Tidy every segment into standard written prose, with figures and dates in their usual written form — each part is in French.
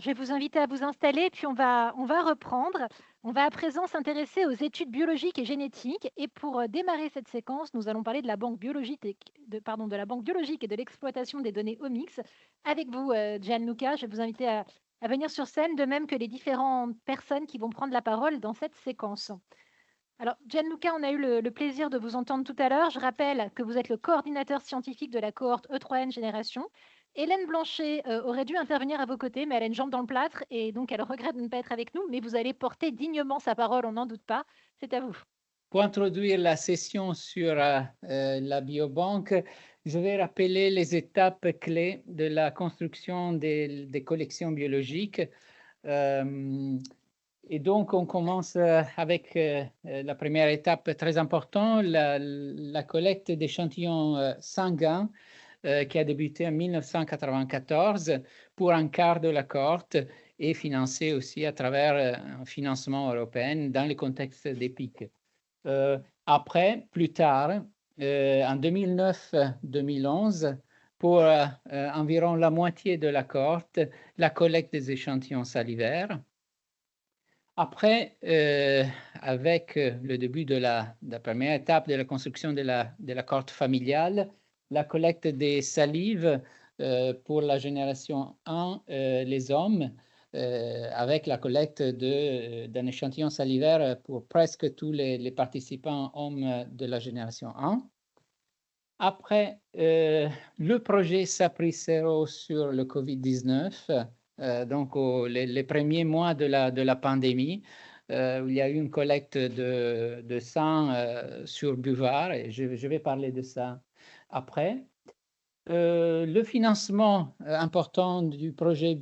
Je vais vous inviter à vous installer, puis on va reprendre. On va à présent s'intéresser aux études biologiques et génétiques. Et pour démarrer cette séquence, nous allons parler de la banque biologique, de la banque biologique et de l'exploitation des données omics. Avec vous, Gianluca, je vais vous inviter à venir sur scène, de même que les différentes personnes qui vont prendre la parole dans cette séquence. Alors, Gianluca, on a eu le plaisir de vous entendre tout à l'heure. Je rappelle que vous êtes le coordinateur scientifique de la cohorte E3N Génération. Hélène Blanchet aurait dû intervenir à vos côtés, mais elle a une jambe dans le plâtre et donc elle regrette de ne pas être avec nous, mais vous allez porter dignement sa parole, on n'en doute pas. C'est à vous. Pour introduire la session sur la biobanque, je vais rappeler les étapes clés de la construction des collections biologiques. Et donc, on commence avec la première étape très importante, la collecte d'échantillons sanguins qui a débuté en 1994 pour un quart de la cohorte et financé aussi à travers un financement européen dans le contexte d'EPIC. Après, plus tard, en 2009-2011, pour environ la moitié de la cohorte, la collecte des échantillons salivaires. Après, avec le début de la première étape de la construction de la cohorte familiale, la collecte des salives pour la génération 1, les hommes, avec la collecte d'un échantillon salivaire pour presque tous les participants hommes de la génération 1. Après, le projet SAPRISERO sur le COVID-19, donc les premiers mois de la pandémie, où il y a eu une collecte de sang sur buvard, et je vais parler de ça après. Le financement important du projet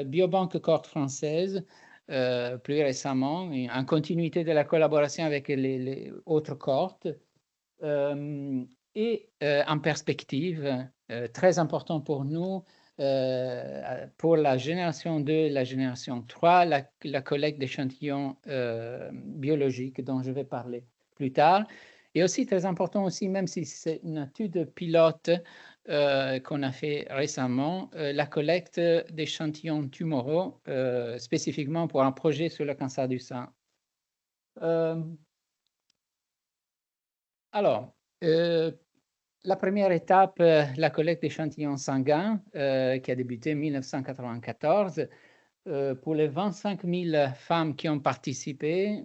Biobanque Cohorte française, plus récemment, en continuité de la collaboration avec les autres cohortes, et en perspective, très important pour nous, pour la génération 2 et la génération 3, la collecte d'échantillons biologiques dont je vais parler plus tard. Et aussi très important aussi, même si c'est une étude pilote qu'on a fait récemment, la collecte d'échantillons tumoraux, spécifiquement pour un projet sur le cancer du sein. Alors, la première étape, la collecte d'échantillons sanguins, qui a débuté en 1994. Pour les 25 000 femmes qui ont participé,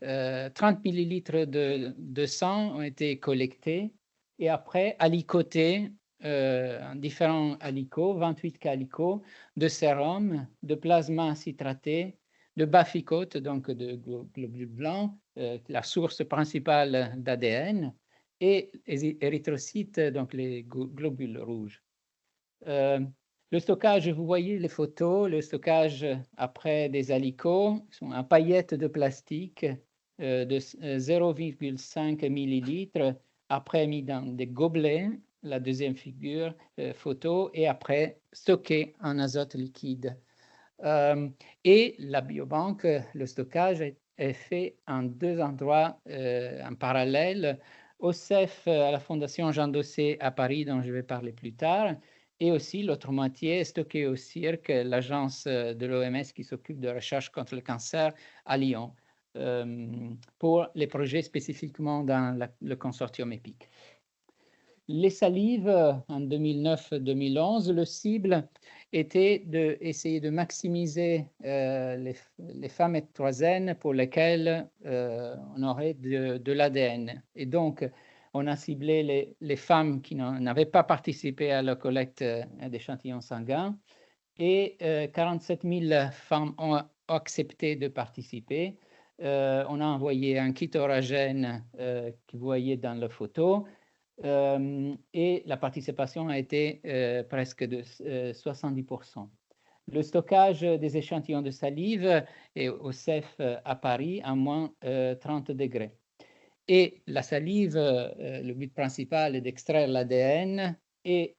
30 millilitres de sang ont été collectés et après alicotés en différents alicots, 28 calicots, de sérum, de plasma citraté, de baficote, donc de globules blancs, la source principale d'ADN, et érythrocytes, donc les globules rouges. Le stockage, vous voyez les photos, le stockage après des alicots sont en paillettes de plastique de 0,5 millilitres, après mis dans des gobelets, la deuxième figure photo, et après stocké en azote liquide. Et la biobanque, le stockage est fait en deux endroits en parallèle, au CEF, à la Fondation Jean Dossé à Paris, dont je vais parler plus tard, et aussi l'autre moitié est stockée au CIRC, l'agence de l'OMS qui s'occupe de recherche contre le cancer à Lyon, pour les projets spécifiquement dans le consortium EPIC. Les salives, en 2009-2011, le cible était d'essayer de maximiser les femmes étroisiennes pour lesquelles on aurait de l'ADN. Et donc, on a ciblé les femmes qui n'avaient pas participé à la collecte d'échantillons sanguins et 47 000 femmes ont accepté de participer. On a envoyé un kit oragène que vous voyez dans la photo. Et la participation a été presque de 70%. Le stockage des échantillons de salive est au CEF à Paris à moins 30 degrés. Et la salive, le but principal est d'extraire l'ADN. Et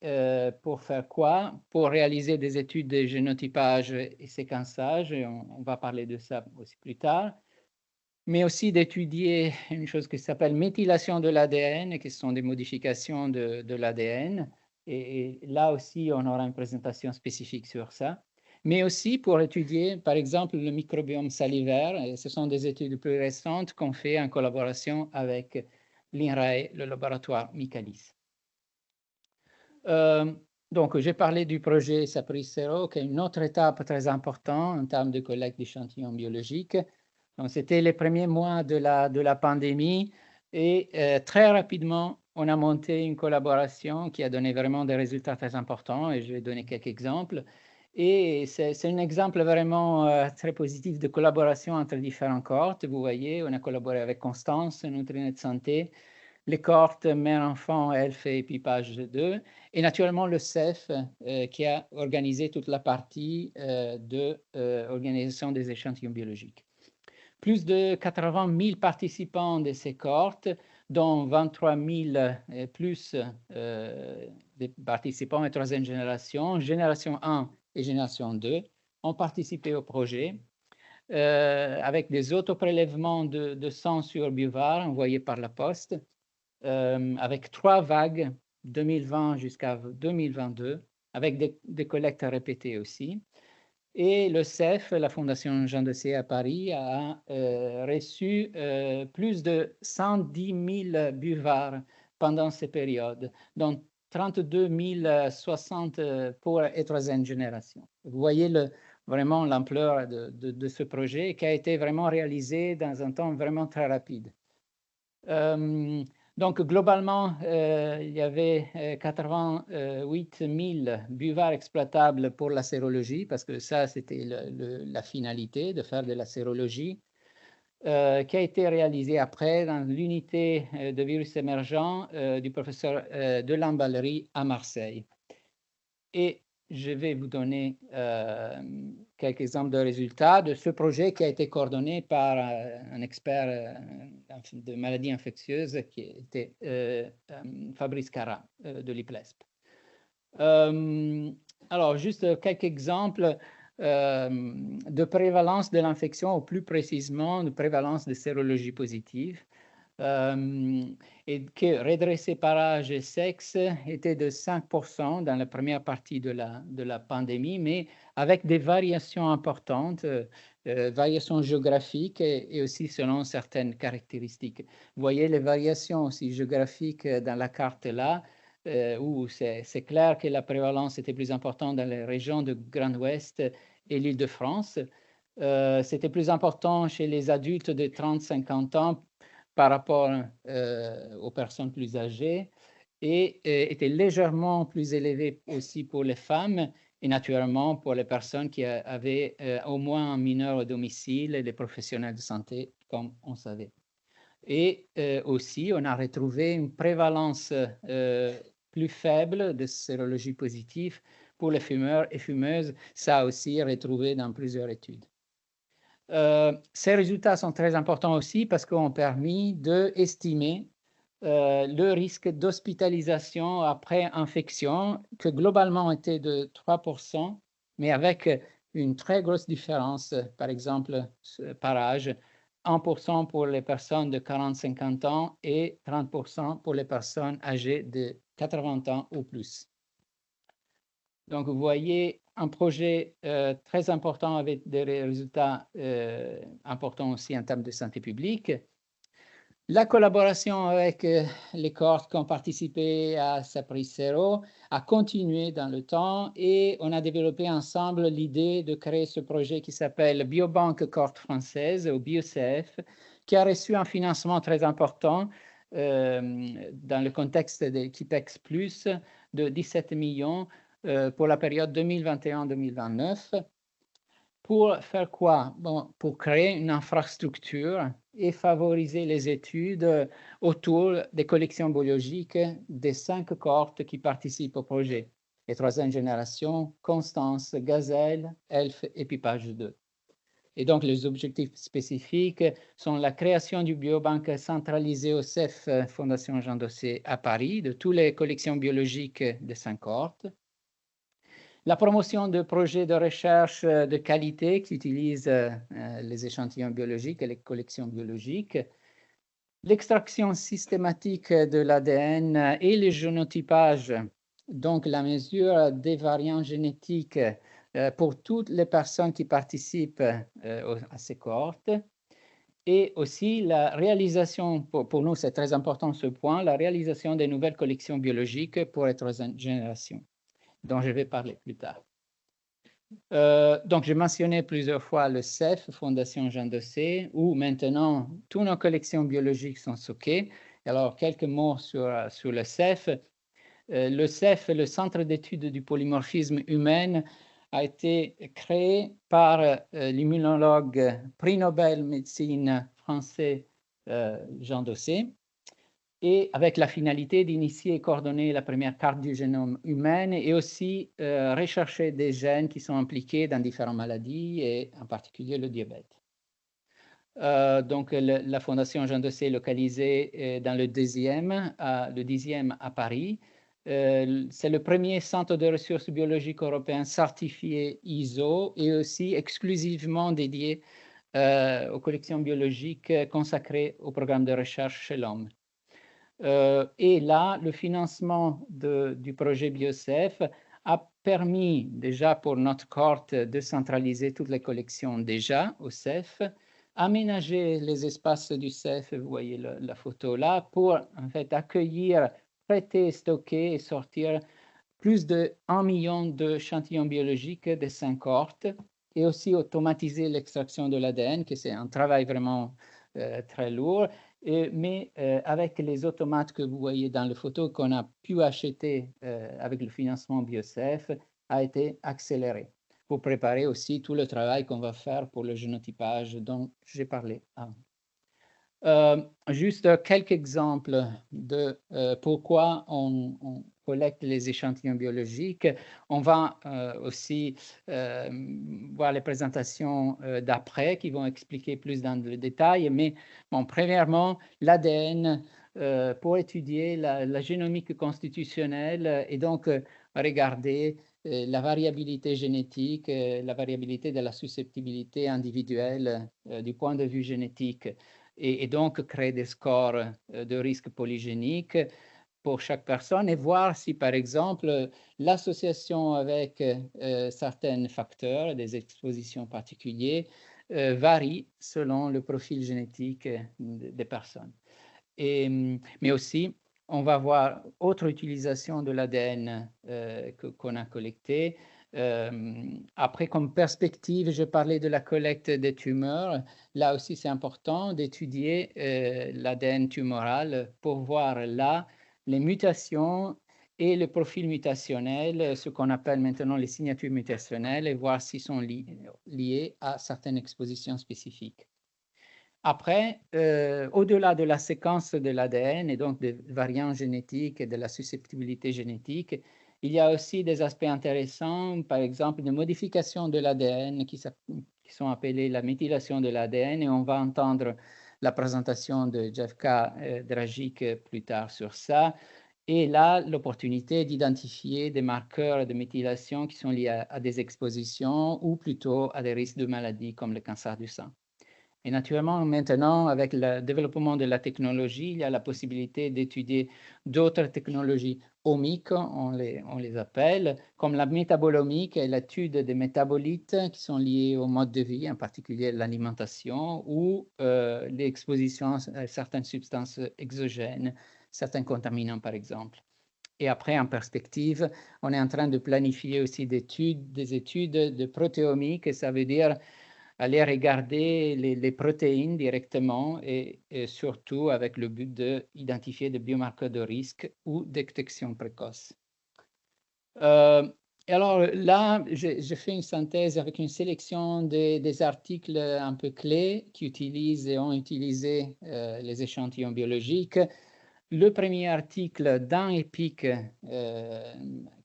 pour faire quoi? Pour réaliser des études de génotypage et séquençage, et on va parler de ça aussi plus tard, mais aussi d'étudier une chose qui s'appelle méthylation de l'ADN, qui sont des modifications de l'ADN. Et là aussi, on aura une présentation spécifique sur ça. mais aussi pour étudier, par exemple, le microbiome salivaire. Et ce sont des études plus récentes qu'on fait en collaboration avec l'INRAE, le laboratoire Michaelis. Donc, j'ai parlé du projet SAPRI-0, qui est une autre étape très importante en termes de collecte d'échantillons biologiques. Donc, c'était les premiers mois de la pandémie et très rapidement, on a monté une collaboration qui a donné vraiment des résultats très importants et je vais donner quelques exemples. Et c'est un exemple vraiment très positif de collaboration entre différentes cohortes. Vous voyez, on a collaboré avec Constance, Nutrinet Santé, les cohortes mère-enfant, ELF et Épipage 2, et naturellement le CEF qui a organisé toute la partie de organisation des échantillons biologiques. Plus de 80 000 participants de ces cohortes, dont 23 000 plus des participants de troisième génération, génération 1 et génération 2, ont participé au projet. Avec des autoprélèvements de sang sur buvard envoyés par la poste, avec 3 vagues, 2020 jusqu'à 2022, avec des collectes répétées aussi. Et le CEF, la Fondation Jean Dossé à Paris, a reçu plus de 110 000 buvards pendant ces périodes, dont 32 060 pour la troisième génération. Vous voyez vraiment l'ampleur de ce projet qui a été vraiment réalisé dans un temps vraiment très rapide. Donc, globalement, il y avait 88 000 buvards exploitables pour la sérologie, parce que ça, c'était la finalité de faire de la sérologie, qui a été réalisée après dans l'unité de virus émergents du professeur de Lamballerie à Marseille. Et je vais vous donner quelques exemples de résultats de ce projet qui a été coordonné par un expert de maladies infectieuses qui était Fabrice Carra de l'IPLESP. Alors, juste quelques exemples de prévalence de l'infection, ou plus précisément de prévalence de sérologie positive. Et que redressé par âge et sexe était de 5% dans la première partie de la pandémie, mais avec des variations importantes, variations géographiques et aussi selon certaines caractéristiques. Vous voyez les variations aussi géographiques dans la carte là, où c'est clair que la prévalence était plus importante dans les régions de Grand Ouest et l'Île-de-France. C'était plus important chez les adultes de 30-50 ans par rapport aux personnes plus âgées et était légèrement plus élevé aussi pour les femmes et naturellement pour les personnes qui avaient au moins un mineur au domicile et les professionnels de santé, comme on savait. Et aussi, on a retrouvé une prévalence plus faible de sérologie positive pour les fumeurs et fumeuses. Ça aussi retrouvé dans plusieurs études. Ces résultats sont très importants aussi parce qu'ils ont permis d'estimer le risque d'hospitalisation après infection, que globalement était de 3%, mais avec une très grosse différence, par exemple, par âge, 1% pour les personnes de 40-50 ans et 30% pour les personnes âgées de 80 ans ou plus. Donc, vous voyez un projet très important avec des résultats importants aussi en termes de santé publique. La collaboration avec les cohortes qui ont participé à SAPRI-0 a continué dans le temps et on a développé ensemble l'idée de créer ce projet qui s'appelle Biobanque Cohorte Française, ou BioCF, qui a reçu un financement très important dans le contexte de KIPEX+, de 17 millions pour la période 2021-2029. Pour faire quoi? Bon, pour créer une infrastructure et favoriser les études autour des collections biologiques des 5 cohortes qui participent au projet. Les troisième génération, Constance, Gazelle, ELF et Épipage 2. Et donc, les objectifs spécifiques sont la création du biobanque centralisé au CEF Fondation Jean Dossé à Paris, de toutes les collections biologiques des 5 cohortes. La promotion de projets de recherche de qualité qui utilisent les échantillons biologiques et les collections biologiques. L'extraction systématique de l'ADN et le génotypage, donc la mesure des variants génétiques pour toutes les personnes qui participent à ces cohortes. Et aussi la réalisation, pour nous c'est très important ce point, la réalisation des nouvelles collections biologiques pour être génération, dont je vais parler plus tard. Donc, j'ai mentionné plusieurs fois le CEF, Fondation Jean Dossé, où maintenant, toutes nos collections biologiques sont stockées. Alors, quelques mots sur le CEF. Le CEF, le Centre d'études du polymorphisme humain, a été créé par l'immunologue prix Nobel médecine français Jean Dossé, et avec la finalité d'initier et coordonner la première carte du génome humain et aussi rechercher des gènes qui sont impliqués dans différentes maladies et en particulier le diabète. Donc, la Fondation Jean Dossé est localisée dans le 10e à Paris. C'est le premier centre de ressources biologiques européen certifié ISO et aussi exclusivement dédié aux collections biologiques consacrées au programme de recherche chez l'homme. Et là, le financement du projet BioCEF a permis déjà pour notre cohorte de centraliser toutes les collections déjà au CEF, aménager les espaces du CEF, vous voyez la photo là, pour en fait accueillir, traiter, stocker et sortir plus de 1 million d'échantillons biologiques des 5 cohortes et aussi automatiser l'extraction de l'ADN, que c'est un travail vraiment très lourd. Mais avec les automates que vous voyez dans la photo qu'on a pu acheter avec le financement BioCEF, a été accéléré pour préparer aussi tout le travail qu'on va faire pour le génotypage dont j'ai parlé avant. Juste quelques exemples de pourquoi on collecte les échantillons biologiques. On va aussi voir les présentations d'après qui vont expliquer plus dans le détail. Mais bon, premièrement, l'ADN pour étudier la génomique constitutionnelle et donc regarder la variabilité génétique, la variabilité de la susceptibilité individuelle du point de vue génétique. Et donc créer des scores de risque polygénique pour chaque personne et voir si, par exemple, l'association avec certains facteurs, des expositions particulières, varie selon le profil génétique des personnes. Mais aussi, on va voir autre utilisation de l'ADN qu'on a collecté. Après, comme perspective, je parlais de la collecte des tumeurs. Là aussi, c'est important d'étudier l'ADN tumoral pour voir là les mutations et le profil mutationnel, ce qu'on appelle maintenant les signatures mutationnelles, et voir s'ils sont liés à certaines expositions spécifiques. Après, au-delà de la séquence de l'ADN et donc des variants génétiques et de la susceptibilité génétique, il y a aussi des aspects intéressants, par exemple, de modification de l'ADN qui sont appelées la méthylation de l'ADN, et on va entendre la présentation de Jeffka Dragic plus tard sur ça. Et là, l'opportunité d'identifier des marqueurs de méthylation qui sont liés à des expositions ou plutôt à des risques de maladies comme le cancer du sein. Et naturellement, maintenant, avec le développement de la technologie, il y a la possibilité d'étudier d'autres technologies omiques, on les appelle, comme la métabolomique et l'étude des métabolites qui sont liés au mode de vie, en particulier l'alimentation ou l'exposition à certaines substances exogènes, certains contaminants par exemple. Et après, en perspective, on est en train de planifier aussi des études de protéomique, et ça veut dire aller regarder les protéines directement et surtout avec le but d'identifier des biomarqueurs de risque ou détection précoce. Alors là, je fais une synthèse avec une sélection des articles un peu clés qui utilisent et ont utilisé les échantillons biologiques. Le premier article dans EPIC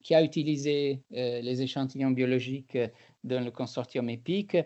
qui a utilisé les échantillons biologiques dans le consortium EPIC,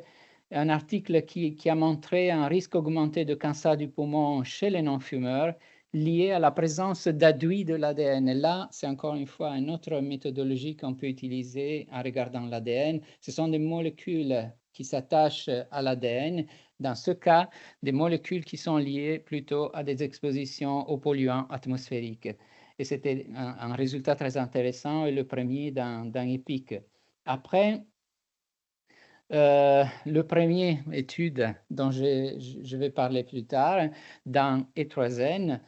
un article qui a montré un risque augmenté de cancer du poumon chez les non-fumeurs lié à la présence d'adduits de l'ADN. Là, c'est encore une fois une autre méthodologie qu'on peut utiliser en regardant l'ADN. Ce sont des molécules qui s'attachent à l'ADN. Dans ce cas, des molécules qui sont liées plutôt à des expositions aux polluants atmosphériques. Et c'était un résultat très intéressant et le premier dans EPIC. Après, Le premier étude dont je vais parler plus tard, dans E3N,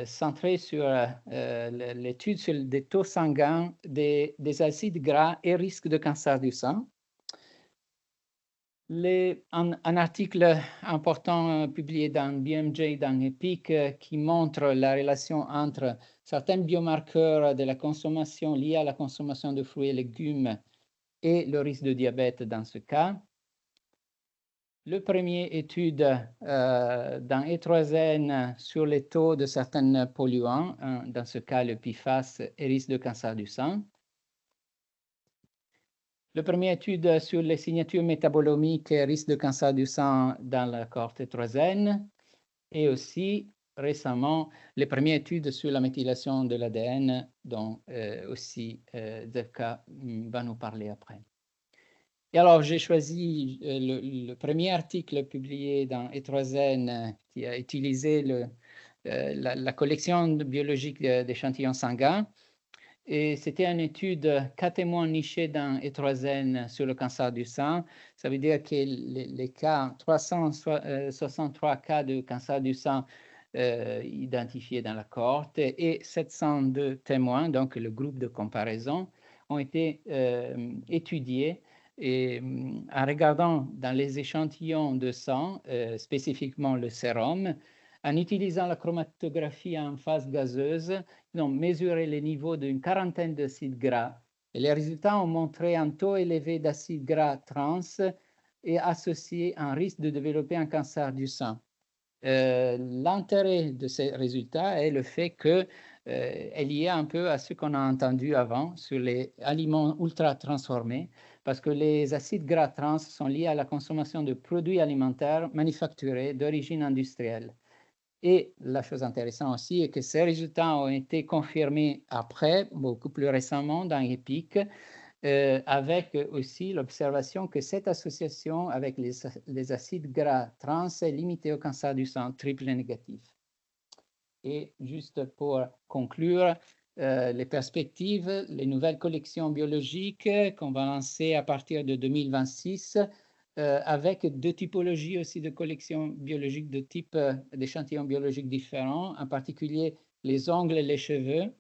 centré sur l'étude sur des taux sanguins des acides gras et risque de cancer du sang. Un article important publié dans BMJ, dans EPIC, qui montre la relation entre certains biomarqueurs de la consommation liés à la consommation de fruits et légumes et le risque de diabète dans ce cas. Le premier étude dans E3N sur les taux de certains polluants, dans ce cas le PFAS et risque de cancer du sang. Le premier étude sur les signatures métabolomiques et risque de cancer du sang dans la cohorte E3N. Et aussi, récemment, les premières études sur la méthylation de l'ADN, dont aussi Zevka va nous parler après. Et alors, j'ai choisi le premier article publié dans E3N qui a utilisé la collection biologique d'échantillons sanguins. Et c'était une étude cas témoins nichés dans E3N sur le cancer du sang. Ça veut dire que les cas, 363 cas de cancer du sang identifiés dans la cohorte et 702 témoins, donc le groupe de comparaison, ont été étudiés. Et en regardant dans les échantillons de sang, spécifiquement le sérum, en utilisant la chromatographie en phase gazeuse, ils ont mesuré les niveaux d'une quarantaine d'acides gras. Et les résultats ont montré un taux élevé d'acides gras trans et associé à un risque de développer un cancer du sang. L'intérêt de ces résultats est le fait que est lié un peu à ce qu'on a entendu avant sur les aliments ultra transformés, parce que les acides gras trans sont liés à la consommation de produits alimentaires manufacturés d'origine industrielle. Et la chose intéressante aussi est que ces résultats ont été confirmés après, beaucoup plus récemment, dans EPIC, avec aussi l'observation que cette association avec les acides gras trans est limitée au cancer du sang triple négatif. Et juste pour conclure, les perspectives, les nouvelles collections biologiques qu'on va lancer à partir de 2026, avec deux typologies aussi de collections biologiques, de types d'échantillons biologiques différents, en particulier les ongles et les cheveux.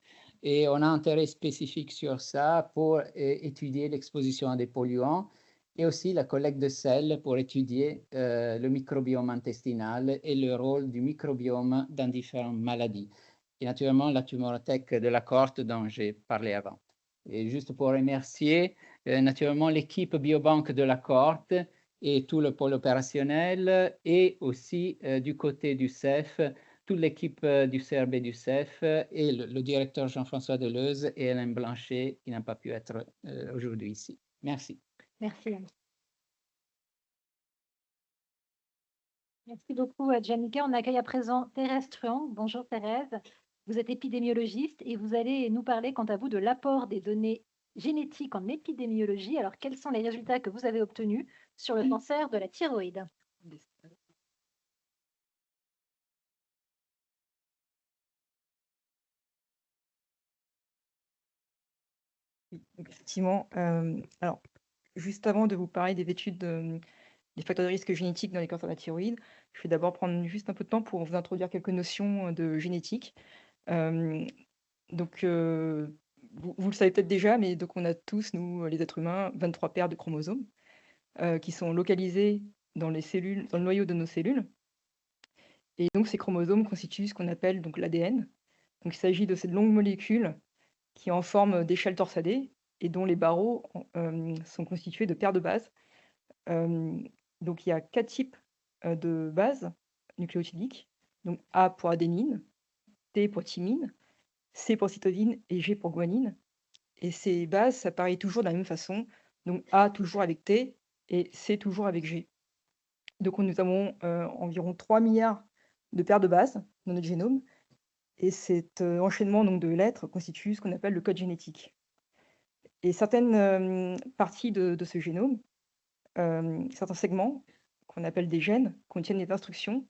Et on a un intérêt spécifique sur ça pour étudier l'exposition à des polluants et aussi la collecte de sels pour étudier le microbiome intestinal et le rôle du microbiome dans différentes maladies. Et naturellement, la tumorothèque de la cohorte dont j'ai parlé avant. Et juste pour remercier naturellement l'équipe biobanque de la cohorte et tout le pôle opérationnel, et aussi du côté du CEF, toute l'équipe du CRB du CEF et le directeur Jean-François Deleuze et Hélène Blanchet qui n'a pas pu être aujourd'hui ici. Merci. Merci. Merci beaucoup, Janica. On accueille à présent Thérèse Truong. Bonjour Thérèse. Vous êtes épidémiologiste et vous allez nous parler, quant à vous, de l'apport des données génétiques en épidémiologie. Alors, quels sont les résultats que vous avez obtenus sur le cancer de la thyroïde? Effectivement, alors juste avant de vous parler des études des facteurs de risque génétiques dans les cancers de la thyroïde, je vais d'abord prendre juste un peu de temps pour vous introduire quelques notions de génétique. Donc, vous le savez peut-être déjà, mais donc on a tous, nous, les êtres humains, 23 paires de chromosomes qui sont localisés dans les cellules, dans le noyau de nos cellules. Et donc ces chromosomes constituent ce qu'on appelle donc l'ADN. Donc il s'agit de ces longues molécules qui ont en forme d'échelle torsadée et dont les barreaux sont constitués de paires de bases. Donc il y a 4 types de bases nucléotidiques. Donc A pour adénine, T pour thymine, C pour cytosine et G pour guanine. Et ces bases s'appareillent toujours de la même façon. Donc A toujours avec T et C toujours avec G. Donc nous avons environ 3 milliards de paires de bases dans notre génome. Et cet enchaînement donc, de lettres constitue ce qu'on appelle le code génétique. Et certaines parties de ce génome, certains segments qu'on appelle des gènes, contiennent des instructions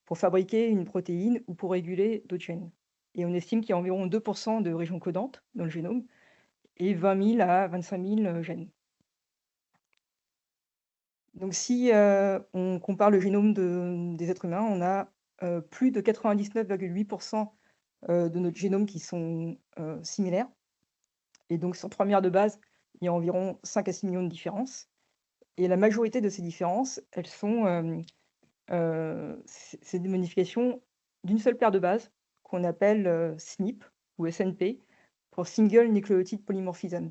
pour fabriquer une protéine ou pour réguler d'autres gènes. Et on estime qu'il y a environ 2% de régions codantes dans le génome et 20 000 à 25 000 gènes. Donc si, on compare le génome des êtres humains, on a, plus de 99,8 de notre génome qui sont, similaires et donc sur 3 milliards de bases, il y a environ 5 à 6 millions de différences et la majorité de ces différences, elles sont, c'est des modifications d'une seule paire de bases qu'on appelle, SNP ou SNP pour Single Nucleotide Polymorphism.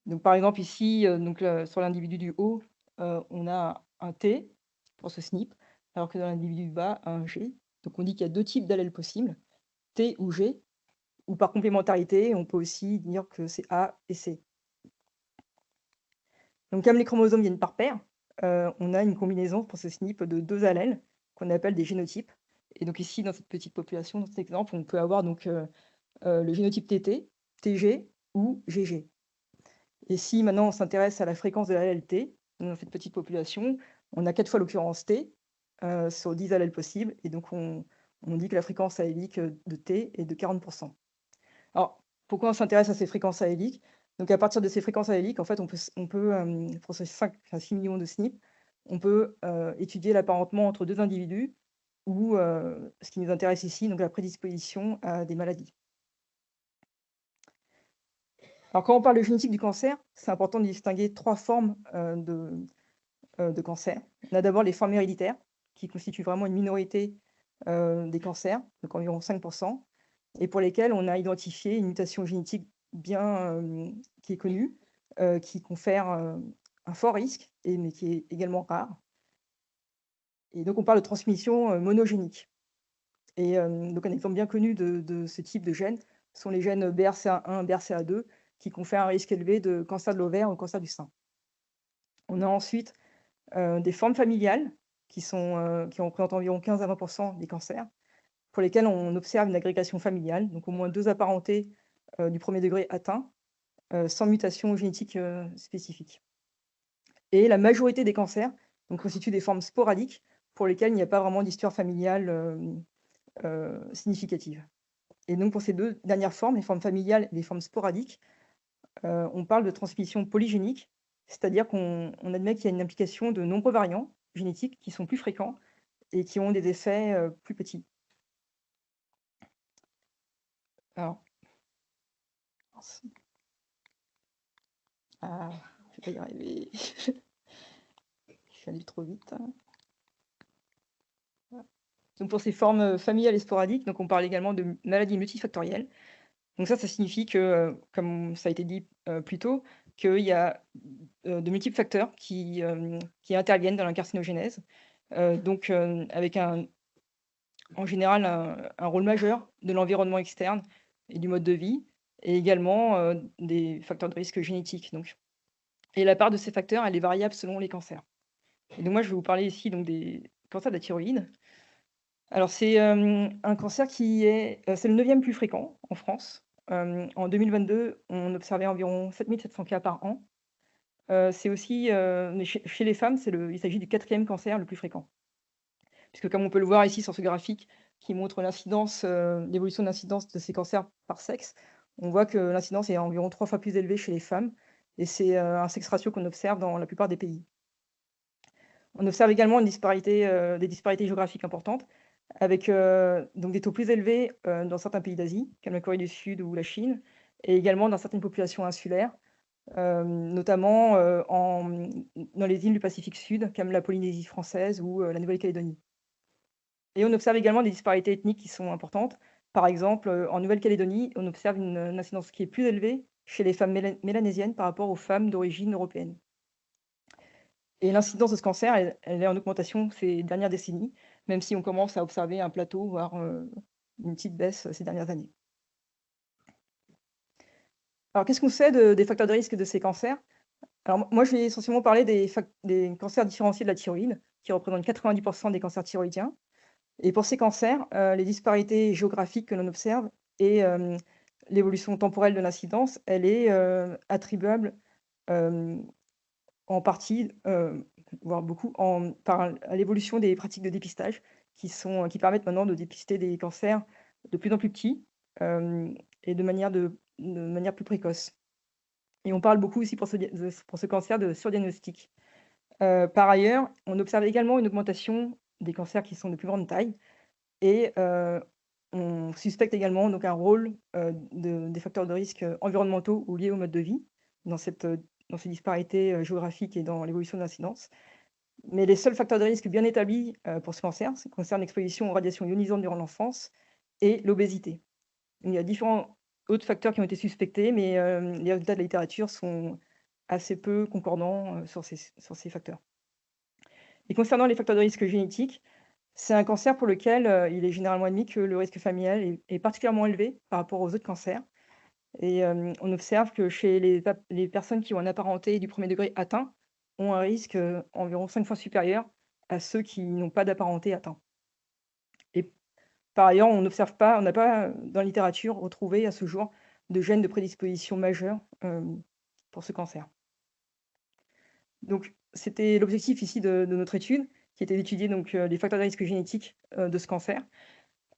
Donc par exemple ici, donc, sur l'individu du haut, on a un T pour ce SNP, alors que dans l'individu du bas, un G. Donc on dit qu'il y a 2 types d'allèles possibles, T ou G, ou par complémentarité, on peut aussi dire que c'est A et C. Donc comme les chromosomes viennent par paire, on a une combinaison pour ce SNP de 2 allèles qu'on appelle des génotypes. Et donc ici, dans cette petite population, dans cet exemple, on peut avoir donc, le génotype TT, TG ou GG. Et si maintenant on s'intéresse à la fréquence de l'allèle T, dans cette petite population, on a 4 fois l'occurrence T, sur 10 allèles possibles et donc on dit que la fréquence allélique, de T est de 40 Alors, pourquoi on s'intéresse à ces fréquences alléliques? Donc à partir de ces fréquences alléliques, en fait, on peut, pour ces 6 millions de SNP, on peut, étudier l'apparentement entre 2 individus ou, ce qui nous intéresse ici, donc la prédisposition à des maladies. Alors quand on parle de génétique du cancer, c'est important de distinguer 3 formes, de cancer. On a d'abord les formes héréditaires, qui constituent vraiment une minorité, des cancers, donc environ 5 et pour lesquels on a identifié une mutation génétique bien, qui est connue, qui confère, un fort risque mais qui est également rare et donc on parle de transmission, monogénique et donc un exemple bien connu de ce type de gènes sont les gènes BRCA1, BRCA2 qui confèrent un risque élevé de cancer de l'ovaire ou cancer du sein. On a ensuite, des formes familiales qui représentent environ 15 à 20 des cancers, pour lesquels on observe une agrégation familiale, donc au moins 2 apparentés, du premier degré atteints, sans mutation génétique, spécifique. Et la majorité des cancers donc constituent des formes sporadiques pour lesquelles il n'y a pas vraiment d'histoire familiale, significative. Et donc pour ces 2 dernières formes, les formes familiales et les formes sporadiques, on parle de transmission polygénique, c'est-à-dire qu'on admet qu'il y a une implication de nombreux variants génétiques qui sont plus fréquents et qui ont des effets, plus petits. Alors mince. Ah, je vais pas y arriver. Je suis allée trop vite. Voilà. Donc pour ces formes, familiales et sporadiques, donc on parle également de maladies multifactorielles. Donc ça signifie que, comme ça a été dit, plus tôt, qu'il y a, de multiples facteurs qui interviennent dans la carcinogénèse. Donc, avec en général un rôle majeur de l'environnement externe et du mode de vie et également, des facteurs de risque génétiques donc. Et la part de ces facteurs, elle est variable selon les cancers. Et donc moi, je vais vous parler ici donc des cancers de la thyroïde. Alors c'est, un cancer qui est, c'est le 9e plus fréquent en France. En 2022, on observait environ 7 700 cas par an. C'est aussi, mais chez les femmes, il s'agit du 4e cancer le plus fréquent. Puisque comme on peut le voir ici sur ce graphique qui montre l'incidence, l'évolution de l'incidence de ces cancers par sexe, on voit que l'incidence est environ 3 fois plus élevée chez les femmes et c'est, un sex ratio qu'on observe dans la plupart des pays. On observe également des disparités géographiques importantes avec, donc des taux plus élevés, dans certains pays d'Asie, comme la Corée du Sud ou la Chine et également dans certaines populations insulaires, notamment, dans les îles du Pacifique Sud, comme la Polynésie française ou, la Nouvelle-Calédonie. Et on observe également des disparités ethniques qui sont importantes. Par exemple, en Nouvelle-Calédonie, on observe une incidence qui est plus élevée chez les femmes mélanésiennes par rapport aux femmes d'origine européenne. Et l'incidence de ce cancer, elle est en augmentation ces dernières décennies, même si on commence à observer un plateau, voire, une petite baisse, ces dernières années. Alors qu'est-ce qu'on sait des facteurs de risque de ces cancers? Alors moi, je vais essentiellement parler des cancers différenciés de la thyroïde, qui représentent 90 des cancers thyroïdiens. Et pour ces cancers, les disparités géographiques que l'on observe et l'évolution temporelle de l'incidence, elle est, attribuable, en partie, voire beaucoup à l'évolution des pratiques de dépistage qui permettent maintenant de dépister des cancers de plus en plus petits, et de manière plus précoce. Et on parle beaucoup aussi pour ce cancer de surdiagnostic. Par ailleurs, on observe également une augmentation des cancers qui sont de plus grande taille et on suspecte également donc un rôle, des facteurs de risque, environnementaux ou liés au mode de vie dans dans ces disparités, géographiques et dans l'évolution de l'incidence. Mais les seuls facteurs de risque bien établis, pour ce cancer, ça concerne l'exposition aux radiations ionisantes durant l'enfance et l'obésité. Il y a différents autres facteurs qui ont été suspectés, mais les résultats de la littérature sont assez peu concordants, sur ces facteurs. Et concernant les facteurs de risque génétiques, c'est un cancer pour lequel, il est généralement admis que le risque familial est particulièrement élevé par rapport aux autres cancers et on observe que chez les personnes qui ont un apparenté du premier degré atteint, ont un risque, environ 5 fois supérieur à ceux qui n'ont pas d'apparenté atteint. Et par ailleurs, on n'a pas, dans la littérature, retrouvé à ce jour de gènes de prédisposition majeurs, pour ce cancer. Donc c'était l'objectif ici de notre étude, qui était d'étudier donc, les facteurs de risque génétiques, de ce cancer,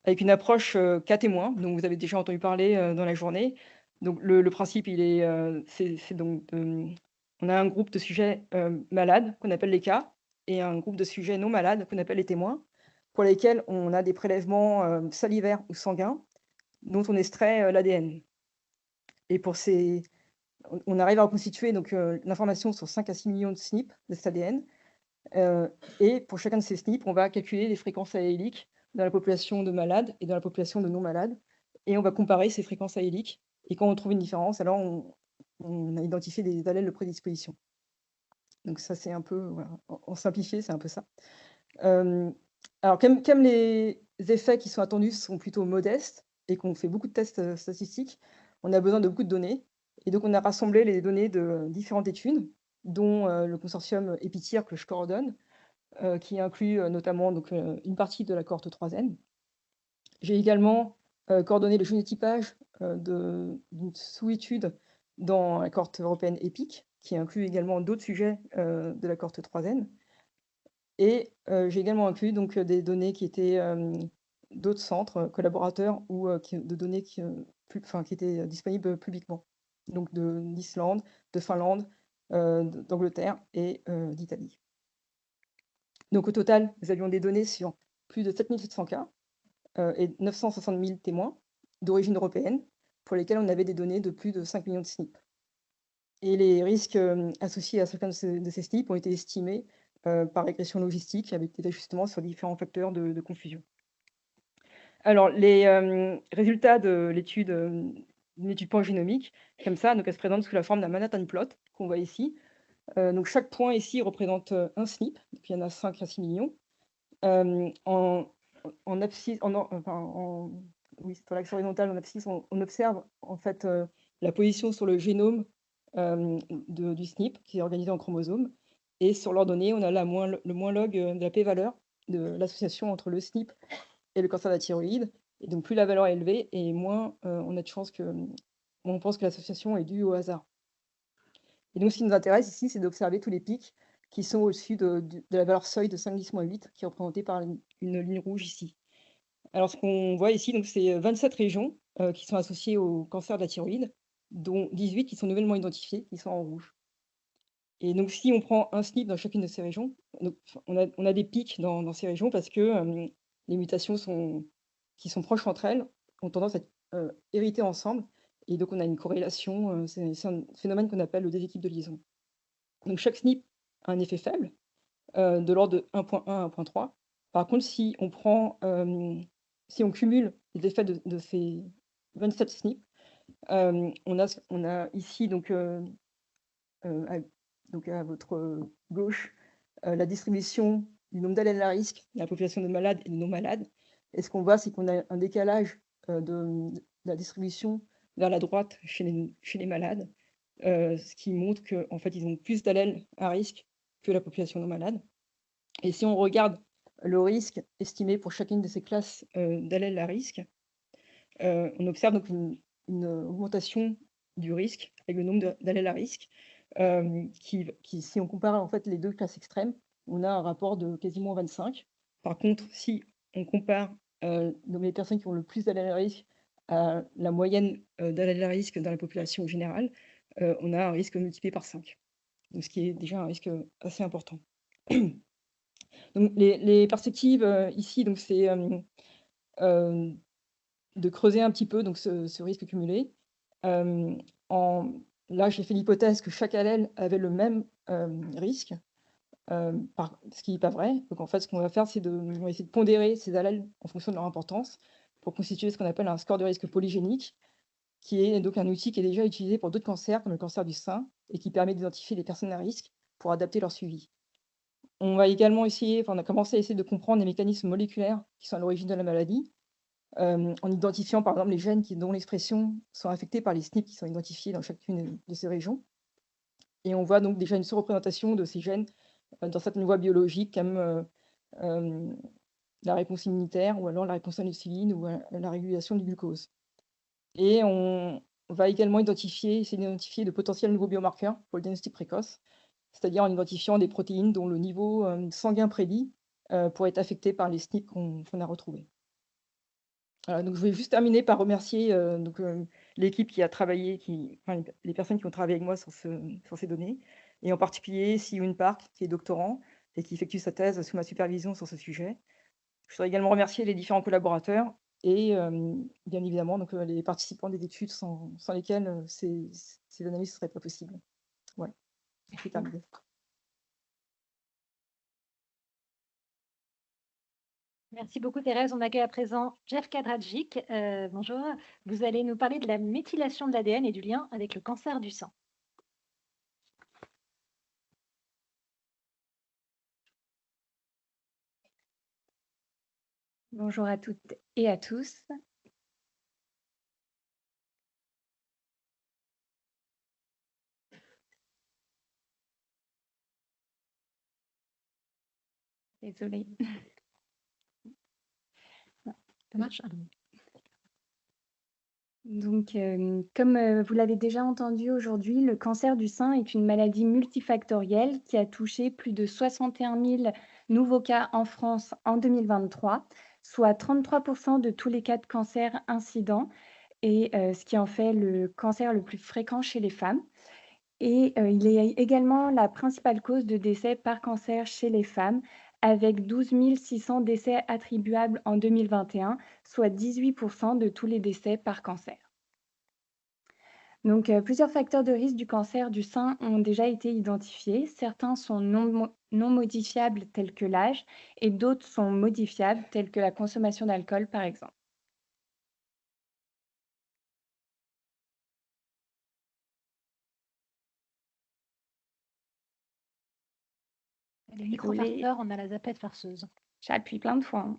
avec une approche, cas témoin, dont vous avez déjà entendu parler, dans la journée. Donc le principe, il est, c'est donc, on a un groupe de sujets, malades, qu'on appelle les cas, et un groupe de sujets non malades, qu'on appelle les témoins, pour lesquels on a des prélèvements, salivaires ou sanguins, dont on extrait, l'ADN. Et pour ces on arrive à reconstituer donc, l'information sur 5 à 6 millions de SNP de cet ADN, et pour chacun de ces SNP, on va calculer les fréquences alléliques dans la population de malades et dans la population de non malades, et on va comparer ces fréquences alléliques, et quand on trouve une différence, alors on a identifié des allèles de prédisposition. Donc ça, c'est un peu, voilà, en simplifié, c'est un peu ça. Alors comme les effets qui sont attendus sont plutôt modestes et qu'on fait beaucoup de tests, statistiques, on a besoin de beaucoup de données, et donc on a rassemblé les données de différentes études, dont, le consortium EPITIR que je coordonne, qui inclut, notamment donc, une partie de la cohorte 3N. J'ai également, coordonné le génotypage, d'une sous-étude dans la cohorte européenne EPIC, qui inclut également d'autres sujets, de la cohorte 3N. Et j'ai également inclus donc, des données qui étaient, d'autres centres, collaborateurs ou, de données qui étaient disponibles publiquement. Donc d'Islande, de Finlande, d'Angleterre et d'Italie. Donc au total, nous avions des données sur plus de 7 700 cas, et 960 000 témoins d'origine européenne, pour lesquels on avait des données de plus de 5 millions de SNP. Et les risques, associés à chacun de ces SNP ont été estimés, par régression logistique, avec des ajustements sur différents facteurs de confusion. Alors les, résultats de l'étude, d'une étude pangénomique, comme ça, donc elle se présente sous la forme d'un Manhattan plot, qu'on voit ici. Donc chaque point ici représente, un SNP, donc il y en a 5 à 6 millions. En abscisse, oui, sur l'axe horizontal, en abscisse, on observe en fait, la position sur le génome, du SNP, qui est organisé en chromosomes, et sur l'ordonnée, on a le moins log, de la p-valeur de l'association entre le SNP et le cancer de la thyroïde. Et donc plus la valeur est élevée, et moins, on a de chances on pense que l'association est due au hasard. Et donc ce qui nous intéresse ici, c'est d'observer tous les pics qui sont au-dessus de la valeur seuil de 5,8, qui est représentée par une ligne rouge ici. Alors ce qu'on voit ici, donc c'est 27 régions, qui sont associées au cancer de la thyroïde, dont 18 qui sont nouvellement identifiées, qui sont en rouge. Et donc si on prend un SNP dans chacune de ces régions, donc on a des pics dans ces régions parce que, les mutations qui sont proches entre elles ont tendance à être, héritées ensemble, et donc on a une corrélation, c'est un phénomène qu'on appelle le déséquilibre de liaison. Donc chaque SNP a un effet faible, de l'ordre de 1,1 à 1,3. Par contre, si on cumule les effets de ces 27 SNP, on a ici donc, à votre gauche, la distribution du nombre d'allèles à risque de la population de malades et de non malades. Et ce qu'on voit, c'est qu'on a un décalage, de la distribution vers la droite chez les malades, ce qui montre qu'en fait, ils ont plus d'allèles à risque que la population non malade. Et si on regarde le risque estimé pour chacune de ces classes, d'allèles à risque, on observe donc une augmentation du risque avec le nombre d'allèles à risque, qui si on compare en fait les 2 classes extrêmes, on a un rapport de quasiment 25. Par contre, si on compare, donc les personnes qui ont le plus d'allèles à risque à la moyenne, d'allèles à risque dans la population générale, on a un risque multiplié par 5. Donc ce qui est déjà un risque, assez important. Donc les perspectives ici, donc c'est de creuser un petit peu donc ce risque cumulé. Là, j'ai fait l'hypothèse que chaque allèle avait le même risque, ce qui n'est pas vrai. Donc en fait, ce qu'on va faire, c'est on va essayer de pondérer ces allèles en fonction de leur importance pour constituer ce qu'on appelle un score de risque polygénique, qui est donc un outil qui est déjà utilisé pour d'autres cancers, comme le cancer du sein, et qui permet d'identifier les personnes à risque pour adapter leur suivi. On va également essayer, on a commencé à essayer de comprendre les mécanismes moléculaires qui sont à l'origine de la maladie, en identifiant par exemple les gènes dont l'expression sont affectés par les SNP qui sont identifiés dans chacune de ces régions. Et on voit donc déjà une surreprésentation de ces gènes dans certaines voies biologiques comme la réponse immunitaire ou alors la réponse à l'insuline ou la régulation du glucose. Et on va également essayer d'identifier de potentiels nouveaux biomarqueurs pour le diagnostic précoce, c'est-à-dire en identifiant des protéines dont le niveau sanguin prédit pourrait être affecté par les SNP qu'on a retrouvés. Voilà, donc je vais juste terminer par remercier l'équipe qui a travaillé, les personnes qui ont travaillé avec moi sur ces données, et en particulier Sioun Park, qui est doctorant et qui effectue sa thèse sous ma supervision sur ce sujet. Je voudrais également remercier les différents collaborateurs et bien évidemment donc, les participants des études sans lesquels ces analyses ne seraient pas possibles. Voilà, c'est terminé. Merci beaucoup Thérèse. On accueille à présent Jeff Kadradjic. Bonjour. Vous allez nous parler de la méthylation de l'ADN et du lien avec le cancer du sein. Bonjour à toutes et à tous. Désolée. Ça marche? Donc, comme vous l'avez déjà entendu aujourd'hui, le cancer du sein est une maladie multifactorielle qui a touché plus de 61 000 nouveaux cas en France en 2023, soit 33% de tous les cas de cancer incidents, et ce qui en fait le cancer le plus fréquent chez les femmes. Et il est également la principale cause de décès par cancer chez les femmes, avec 12 600 décès attribuables en 2021, soit 18% de tous les décès par cancer. Donc, plusieurs facteurs de risque du cancer du sein ont déjà été identifiés. Certains sont non modifiables, tels que l'âge, et d'autres sont modifiables, tels que la consommation d'alcool, par exemple. Les micro-farceurs, on a la zapette farceuse. J'appuie plein de fois. Hein.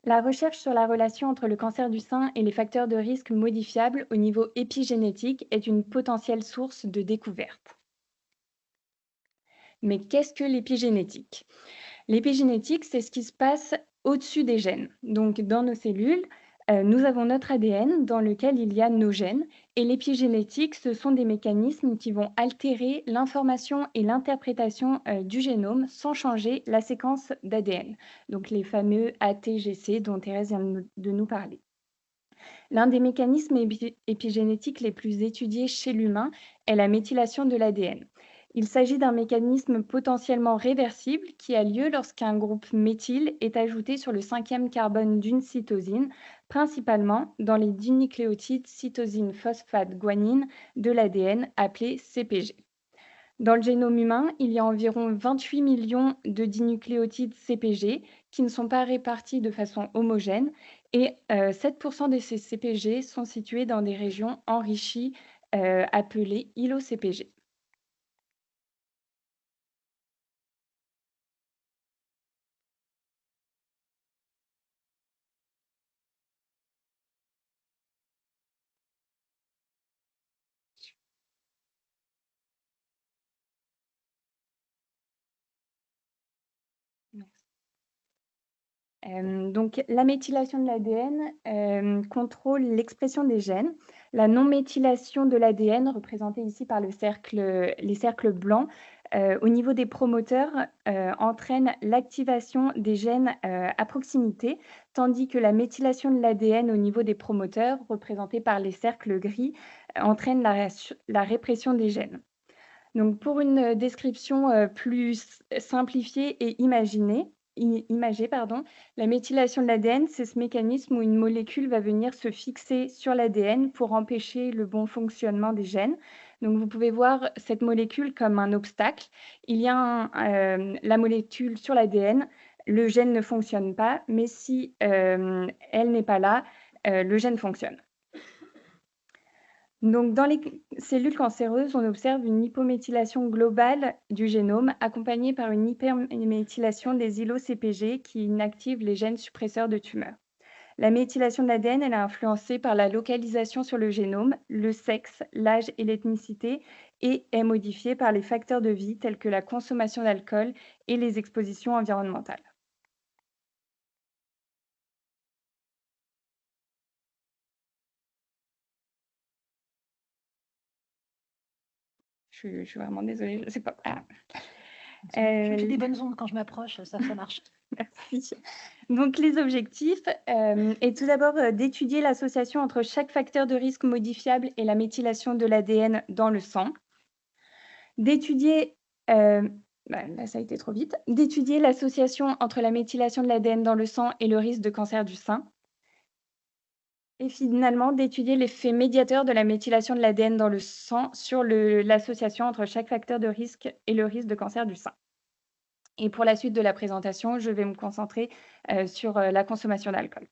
La recherche sur la relation entre le cancer du sein et les facteurs de risque modifiables au niveau épigénétique est une potentielle source de découverte. Mais qu'est-ce que l'épigénétique? L'épigénétique, c'est ce qui se passe au-dessus des gènes. Donc, dans nos cellules, nous avons notre ADN dans lequel il y a nos gènes. Et l'épigénétique, ce sont des mécanismes qui vont altérer l'information et l'interprétation du génome sans changer la séquence d'ADN. Donc, les fameux ATGC dont Thérèse vient de nous parler. L'un des mécanismes épigénétiques les plus étudiés chez l'humain est la méthylation de l'ADN. Il s'agit d'un mécanisme potentiellement réversible qui a lieu lorsqu'un groupe méthyle est ajouté sur le 5e carbone d'une cytosine, principalement dans les dinucléotides cytosine phosphate guanine de l'ADN appelé CPG. Dans le génome humain, il y a environ 28 millions de dinucléotides CPG qui ne sont pas répartis de façon homogène et 7% de ces CPG sont situés dans des régions enrichies appelées îlots-CPG. Donc, la méthylation de l'ADN contrôle l'expression des gènes. La non-méthylation de l'ADN, représentée ici par les cercles blancs, au niveau des promoteurs, entraîne l'activation des gènes à proximité, tandis que la méthylation de l'ADN au niveau des promoteurs, représentée par les cercles gris, entraîne la répression des gènes. Donc, pour une description plus simplifiée et imagée, la méthylation de l'ADN, c'est ce mécanisme où une molécule va venir se fixer sur l'ADN pour empêcher le bon fonctionnement des gènes. Donc, vous pouvez voir cette molécule comme un obstacle. Il y a la molécule sur l'ADN, le gène ne fonctionne pas, mais si elle n'est pas là, le gène fonctionne. Donc, dans les cellules cancéreuses, on observe une hypométhylation globale du génome accompagnée par une hyperméthylation des îlots CPG qui inactivent les gènes suppresseurs de tumeurs. La méthylation de l'ADN, elle est influencée par la localisation sur le génome, le sexe, l'âge et l'ethnicité et est modifiée par les facteurs de vie tels que la consommation d'alcool et les expositions environnementales. Je suis vraiment désolée, je ne sais pas. Je fais des bonnes ondes quand je m'approche, ça marche. Merci. Donc, les objectifs est tout d'abord d'étudier l'association entre chaque facteur de risque modifiable et la méthylation de l'ADN dans le sang. D'étudier, là, ça a été trop vite, d'étudier l'association entre la méthylation de l'ADN dans le sang et le risque de cancer du sein. Et finalement, d'étudier l'effet médiateur de la méthylation de l'ADN dans le sang sur l'association entre chaque facteur de risque et le risque de cancer du sein. Et pour la suite de la présentation, je vais me concentrer sur la consommation d'alcool.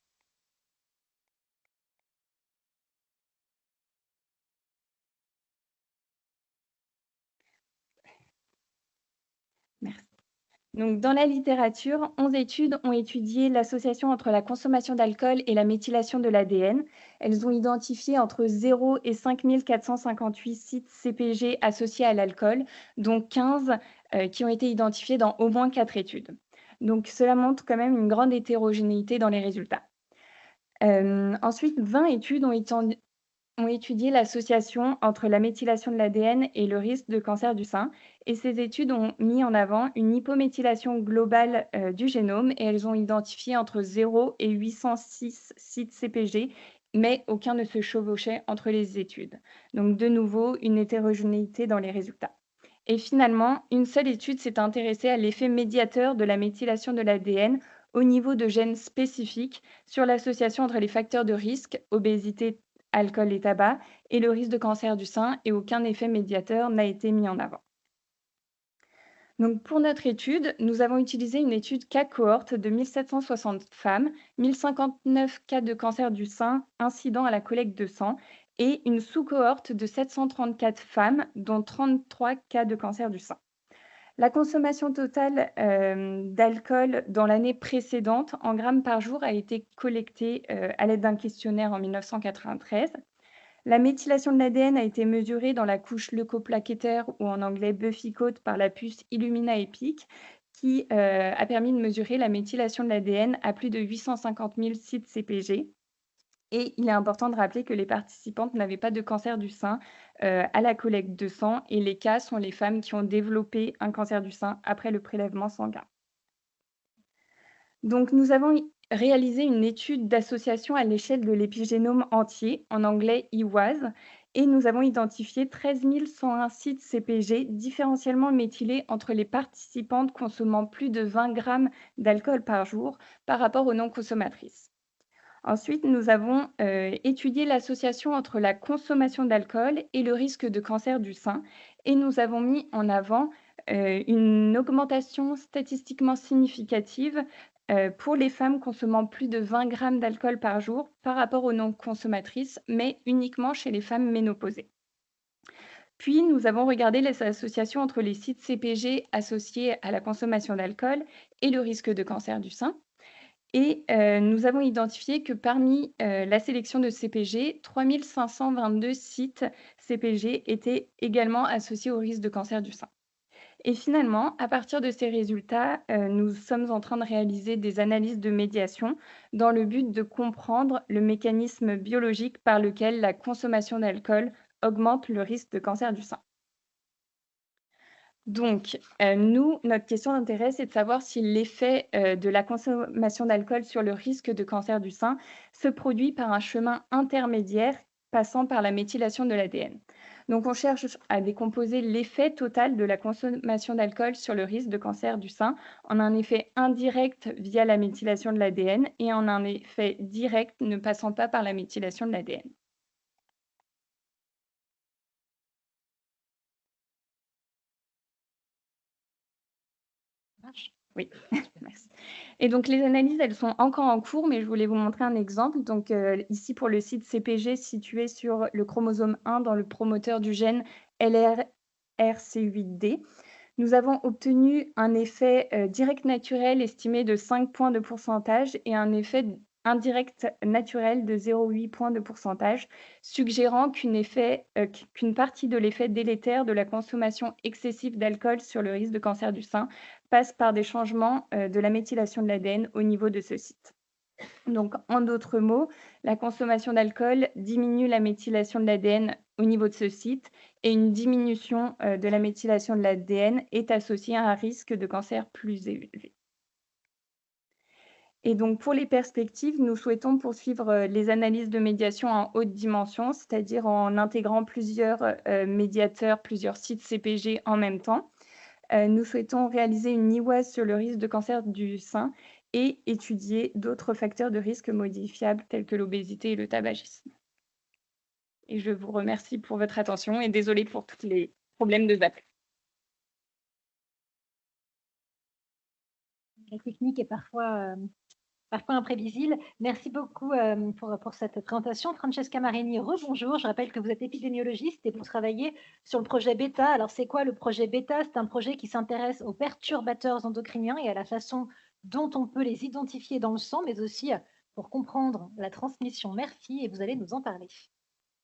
Merci. Donc, dans la littérature, 11 études ont étudié l'association entre la consommation d'alcool et la méthylation de l'ADN. Elles ont identifié entre 0 et 5458 sites CPG associés à l'alcool, dont 15 qui ont été identifiés dans au moins 4 études. Donc, cela montre quand même une grande hétérogénéité dans les résultats. Ensuite, 20 études ont étudié l'association entre la méthylation de l'ADN et le risque de cancer du sein. Et ces études ont mis en avant une hypométhylation globale du génome et elles ont identifié entre 0 et 806 sites CPG, mais aucun ne se chevauchait entre les études. Donc, de nouveau, une hétérogénéité dans les résultats. Et finalement, une seule étude s'est intéressée à l'effet médiateur de la méthylation de l'ADN au niveau de gènes spécifiques sur l'association entre les facteurs de risque, obésité, alcool et tabac, et le risque de cancer du sein, et aucun effet médiateur n'a été mis en avant. Donc, pour notre étude, nous avons utilisé une étude cas cohorte de 1760 femmes, 1059 cas de cancer du sein incidents à la collecte de sang, et une sous-cohorte de 734 femmes, dont 33 cas de cancer du sein. La consommation totale d'alcool dans l'année précédente en grammes par jour a été collectée à l'aide d'un questionnaire en 1993. La méthylation de l'ADN a été mesurée dans la couche leucoplaquettaire ou en anglais Buffy-Coat par la puce Illumina EPIC qui a permis de mesurer la méthylation de l'ADN à plus de 850 000 sites CPG. Et il est important de rappeler que les participantes n'avaient pas de cancer du sein à la collecte de sang et les cas sont les femmes qui ont développé un cancer du sein après le prélèvement sanguin. Donc, nous avons réalisé une étude d'association à l'échelle de l'épigénome entier, en anglais EWAS, et nous avons identifié 13 101 sites CPG différentiellement méthylés entre les participantes consommant plus de 20 grammes d'alcool par jour par rapport aux non-consommatrices. Ensuite, nous avons étudié l'association entre la consommation d'alcool et le risque de cancer du sein et nous avons mis en avant une augmentation statistiquement significative pour les femmes consommant plus de 20 grammes d'alcool par jour par rapport aux non-consommatrices, mais uniquement chez les femmes ménopausées. Puis, nous avons regardé les associations entre les sites CPG associés à la consommation d'alcool et le risque de cancer du sein. Et nous avons identifié que parmi la sélection de CPG, 3522 sites CPG étaient également associés au risque de cancer du sein. Et finalement, à partir de ces résultats, nous sommes en train de réaliser des analyses de médiation dans le but de comprendre le mécanisme biologique par lequel la consommation d'alcool augmente le risque de cancer du sein. Donc, nous, notre question d'intérêt, c'est de savoir si l'effet de la consommation d'alcool sur le risque de cancer du sein se produit par un chemin intermédiaire passant par la méthylation de l'ADN. Donc, on cherche à décomposer l'effet total de la consommation d'alcool sur le risque de cancer du sein en un effet indirect via la méthylation de l'ADN et en un effet direct ne passant pas par la méthylation de l'ADN. Oui, merci. Et donc, les analyses, elles sont encore en cours, mais je voulais vous montrer un exemple. Donc, ici, pour le site CPG situé sur le chromosome 1 dans le promoteur du gène LRRC8D, nous avons obtenu un effet direct naturel estimé de 5 points de pourcentage et un effet indirect naturel de 0,8 points de pourcentage, suggérant qu'une partie de l'effet délétère de la consommation excessive d'alcool sur le risque de cancer du sein passe par des changements de la méthylation de l'ADN au niveau de ce site. Donc, en d'autres mots, la consommation d'alcool diminue la méthylation de l'ADN au niveau de ce site et une diminution de la méthylation de l'ADN est associée à un risque de cancer plus élevé. Et donc, pour les perspectives, nous souhaitons poursuivre les analyses de médiation en haute dimension, c'est-à-dire en intégrant plusieurs médiateurs, plusieurs sites CPG en même temps. Nous souhaitons réaliser une IWAS sur le risque de cancer du sein et étudier d'autres facteurs de risque modifiables tels que l'obésité et le tabagisme. Et je vous remercie pour votre attention et désolée pour tous les problèmes de zap. La technique est parfois imprévisible. Merci beaucoup pour cette présentation. Francesca Marini, rebonjour. Je rappelle que vous êtes épidémiologiste et vous travaillez sur le projet BETA. Alors, c'est quoi le projet BETA? C'est un projet qui s'intéresse aux perturbateurs endocriniens et à la façon dont on peut les identifier dans le sang, mais aussi pour comprendre la transmission. Merci et vous allez nous en parler.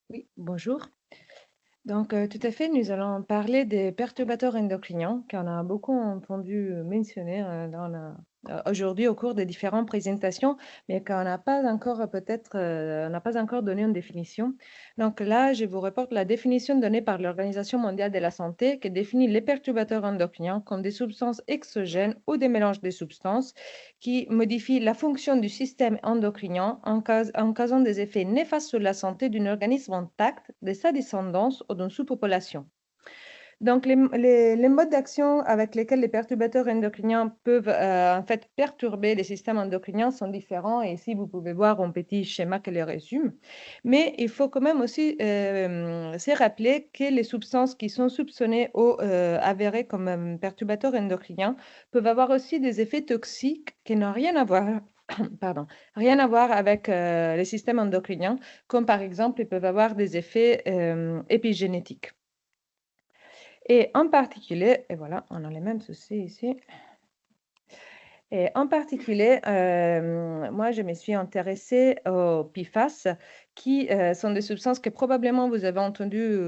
Oui, bonjour. Donc, tout à fait, nous allons parler des perturbateurs endocriniens qu'on a beaucoup entendu mentionner aujourd'hui au cours des différentes présentations, mais qu'on n'a pas encore n'a pas encore donné une définition. Donc là, je vous reporte la définition donnée par l'Organisation mondiale de la santé qui définit les perturbateurs endocriniens comme des substances exogènes ou des mélanges de substances qui modifient la fonction du système endocrinien en causant des effets néfastes sur la santé d'un organisme intact, de sa descendance ou d'une sous-population. Donc, les modes d'action avec lesquels les perturbateurs endocriniens peuvent en fait perturber les systèmes endocriniens sont différents. Et ici, vous pouvez voir un petit schéma qui les résume. Mais il faut quand même aussi se rappeler que les substances qui sont soupçonnées ou avérées comme perturbateurs endocriniens peuvent avoir aussi des effets toxiques qui n'ont rien à voir. Rien à voir avec les systèmes endocriniens, comme par exemple, ils peuvent avoir des effets épigénétiques. Et en particulier, et voilà, on a les mêmes soucis ici. Et en particulier, moi, je me suis intéressée aux PFAS, qui sont des substances que probablement vous avez entendu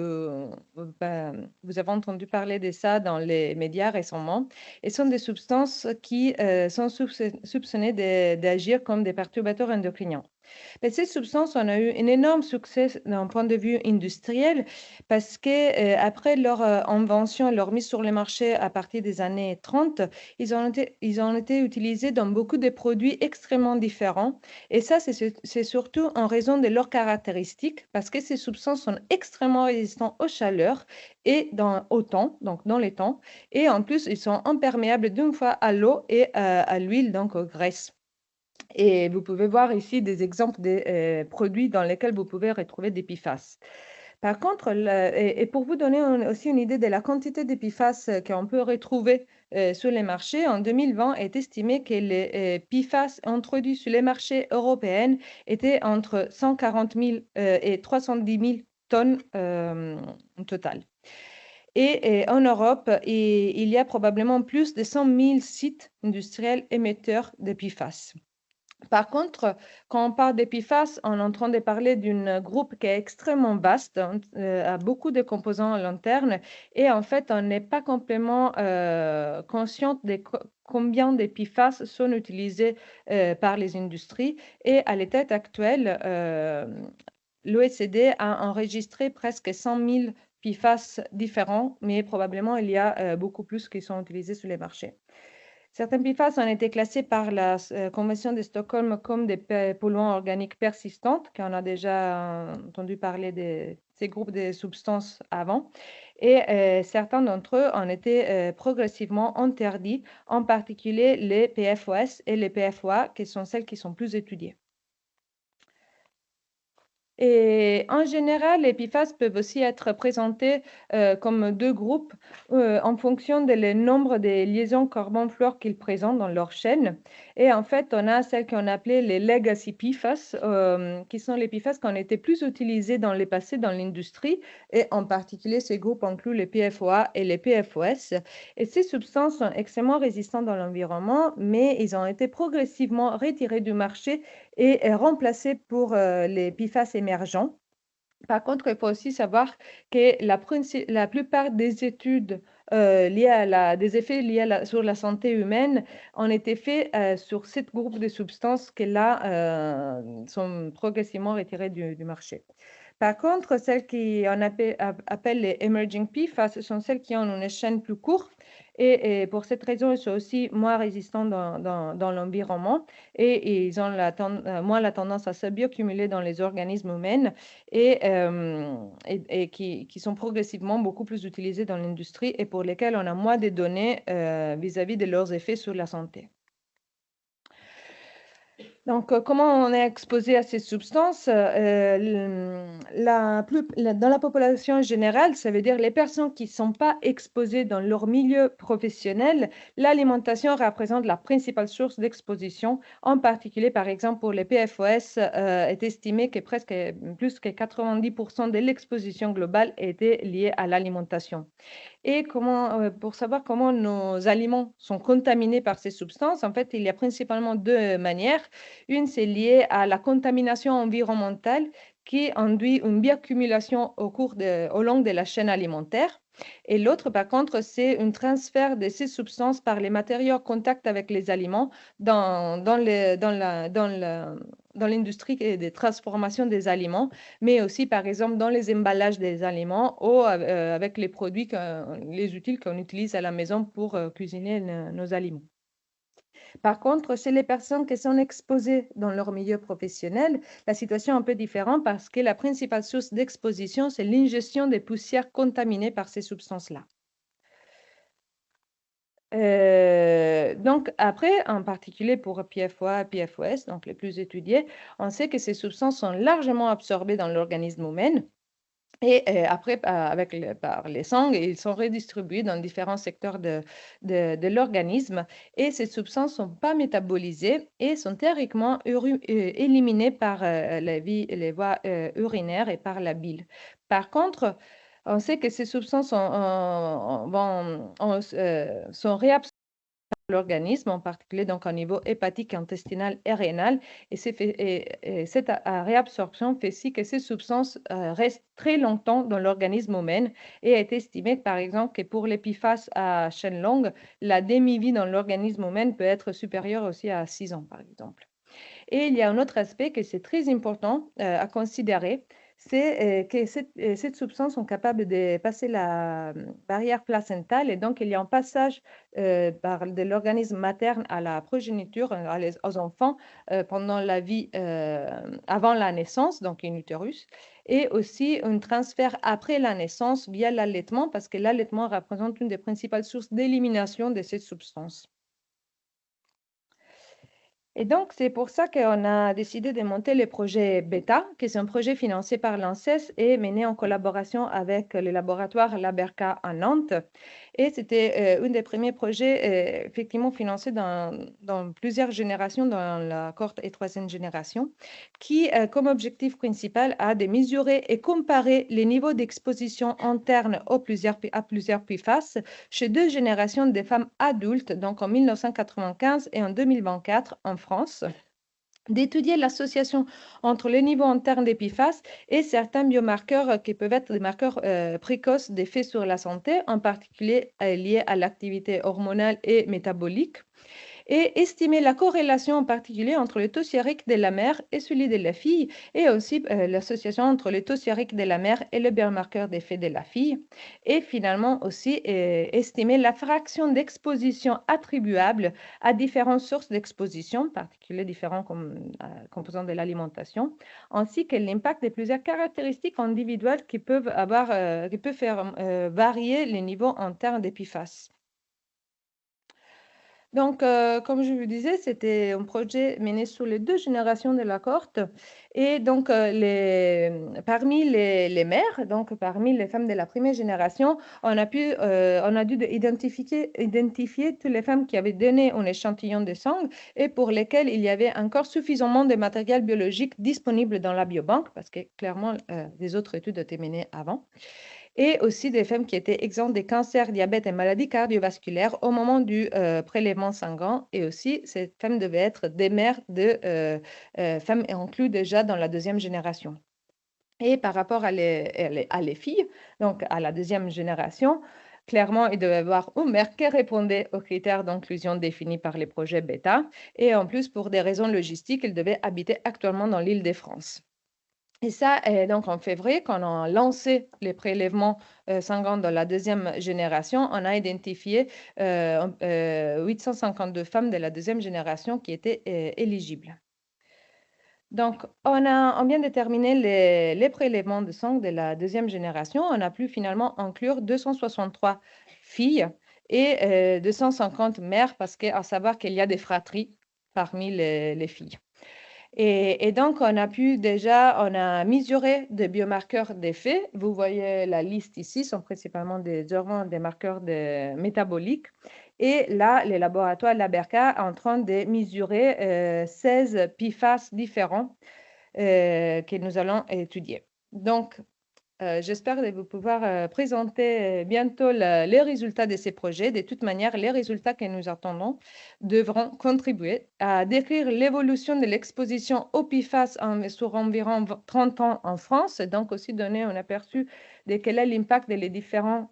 parler de ça dans les médias récemment, et sont des substances qui sont soupçonnées d'agir comme des perturbateurs endocriniens. Mais ces substances ont eu un énorme succès d'un point de vue industriel parce que après leur invention et leur mise sur le marché à partir des années 30, ils ont été utilisés dans beaucoup de produits extrêmement différents. Et ça, c'est surtout en raison de leurs caractéristiques parce que ces substances sont extrêmement résistantes aux chaleurs et au temps, donc dans les temps. Et en plus, ils sont imperméables d'une fois à l'eau et à l'huile, donc aux graisses. Et vous pouvez voir ici des exemples de produits dans lesquels vous pouvez retrouver des PFAS. Par contre, et pour vous donner aussi une idée de la quantité de PFAS qu'on peut retrouver sur les marchés, en 2020 est estimé que les PFAS introduits sur les marchés européens étaient entre 140 000 et 310 000 tonnes au total. Et en Europe, il y a probablement plus de 100 000 sites industriels émetteurs de PFAS. Par contre, quand on parle des PFAS, on est en train de parler d'un groupe qui est extrêmement vaste, a beaucoup de composants à l'interne, et en fait, on n'est pas complètement conscient de combien de PFAS sont utilisés par les industries. Et à l'état actuel, l'OECD a enregistré presque 100 000 PFAS différents, mais probablement il y a beaucoup plus qui sont utilisés sur les marchés. Certains PFAS ont été classés par la Convention de Stockholm comme des polluants organiques persistants, qu'on a déjà entendu parler de ces groupes de substances avant, et certains d'entre eux ont été progressivement interdits, en particulier les PFOS et les PFOA, qui sont celles qui sont plus étudiées. Et en général, les PFAS peuvent aussi être présentés comme deux groupes en fonction du nombre de liaisons carbone-fluor qu'ils présentent dans leur chaîne. Et en fait, on a celles qu'on appelait les legacy PFAS, qui sont les PFAS qui ont été plus utilisés dans le passé dans l'industrie. Et en particulier, ces groupes incluent les PFOA et les PFOS. Et ces substances sont extrêmement résistantes dans l'environnement, mais ils ont été progressivement retirés du marché et remplacés pour les PFAS émergents. Par contre, il faut aussi savoir que la plupart des études liées des effets liés sur la santé humaine ont été faits sur ce groupe de substances qui là sont progressivement retirées du marché. Par contre, celles qu'on appelle les emerging PFAS, ce sont celles qui ont une chaîne plus courte et pour cette raison, ils sont aussi moins résistants dans l'environnement et ils ont moins la tendance à se bioaccumuler dans les organismes humains et qui sont progressivement beaucoup plus utilisés dans l'industrie et pour lesquels on a moins de données vis-à-vis de leurs effets sur la santé. Donc, comment on est exposé à ces substances? Dans la population générale, ça veut dire les personnes qui ne sont pas exposées dans leur milieu professionnel, l'alimentation représente la principale source d'exposition. En particulier, par exemple, pour les PFOS, est estimé que presque plus que 90% de l'exposition globale était liée à l'alimentation. Et pour savoir comment nos aliments sont contaminés par ces substances, en fait, il y a principalement deux manières. Une, c'est lié à la contamination environnementale qui induit une bioaccumulation au long de la chaîne alimentaire. Et l'autre, par contre, c'est un transfert de ces substances par les matériaux en contact avec les aliments dans l'industrie de transformation des aliments, mais aussi, par exemple, dans les emballages des aliments ou avec les produits, les outils qu'on utilise à la maison pour cuisiner nos aliments. Par contre, chez les personnes qui sont exposées dans leur milieu professionnel, la situation est un peu différente parce que la principale source d'exposition, c'est l'ingestion des poussières contaminées par ces substances-là. Donc, après, en particulier pour PFOA et PFOS, donc les plus étudiés, on sait que ces substances sont largement absorbées dans l'organisme humain. Et après, par les sangs, ils sont redistribués dans différents secteurs de l'organisme. Et ces substances ne sont pas métabolisées et sont théoriquement éliminées par les voies urinaires et par la bile. Par contre, on sait que ces substances sont réabsorbées par l'organisme, en particulier donc au niveau hépatique, intestinal et rénal. Et cette réabsorption fait aussi que ces substances restent très longtemps dans l'organisme humain et est estimé, par exemple, que pour les PFAS à chaîne longue, la demi-vie dans l'organisme humain peut être supérieure aussi à 6 ans, par exemple. Et il y a un autre aspect que c'est très important à considérer, c'est que ces substances sont capables de passer la barrière placentale et donc il y a un passage de l'organisme materne à la progéniture, aux enfants pendant la vie avant la naissance, donc in utérus, et aussi un transfert après la naissance via l'allaitement parce que l'allaitement représente une des principales sources d'élimination de ces substances. Et donc, c'est pour ça qu'on a décidé de monter le projet BETA, qui est un projet financé par l'ANSES et mené en collaboration avec le laboratoire Laberca à Nantes. Et c'était un des premiers projets effectivement financés dans plusieurs générations, dans la cohorte et troisième génération, qui, comme objectif principal, a de mesurer et comparer les niveaux d'exposition interne à plusieurs PFAS chez deux générations de femmes adultes, donc en 1995 et en 2024 en France, d'étudier l'association entre les niveaux internes des PFAS et certains biomarqueurs qui peuvent être des marqueurs précoces d'effets sur la santé, en particulier liés à l'activité hormonale et métabolique. et estimer la corrélation en particulier entre le taux sérique de la mère et celui de la fille, et aussi l'association entre le taux sérique de la mère et le biomarqueur d'effet de la fille, et finalement aussi estimer la fraction d'exposition attribuable à différentes sources d'exposition, en particulier différents composants de l'alimentation, ainsi que l'impact de plusieurs caractéristiques individuelles qui peuvent faire varier les niveaux en termes d'épiphases. Donc, comme je vous disais, c'était un projet mené sous les 2 générations de la cohorte. Et donc, parmi les mères, donc parmi les femmes de la première génération, on a dû identifier toutes les femmes qui avaient donné un échantillon de sang et pour lesquelles il y avait encore suffisamment de matériel biologique disponible dans la biobanque, parce que clairement, des autres études étaient menées avant. Et aussi des femmes qui étaient exemptes des cancers, diabète et maladies cardiovasculaires au moment du prélèvement sanguin. Et aussi, ces femmes devaient être des mères de femmes incluses déjà dans la 2e génération. Et par rapport à les filles, donc à la 2e génération, clairement, il devait y avoir une mère qui répondait aux critères d'inclusion définis par les projets bêta. Et en plus, pour des raisons logistiques, ils devaient habiter actuellement dans l'Île-de-France. Et ça, donc en février, quand on a lancé les prélèvements sanguins dans la 2e génération, on a identifié 852 femmes de la 2e génération qui étaient éligibles. Donc, on vient de terminer les prélèvements de sang de la 2e génération. On a pu finalement inclure 263 filles et 250 mères, parce qu'à savoir qu'il y a des fratries parmi les filles. Et donc, on a mesuré des biomarqueurs d'effet. Vous voyez la liste ici, sont principalement des marqueurs métaboliques. Et là, les laboratoires Laberca sont en train de mesurer 16 PFAS différents que nous allons étudier. Donc, j'espère de vous pouvoir présenter bientôt les résultats de ces projets. De toute manière, les résultats que nous attendons devront contribuer à décrire l'évolution de l'exposition au PFAS sur environ 30 ans en France, et donc aussi donner un aperçu de quel est l'impact des différentes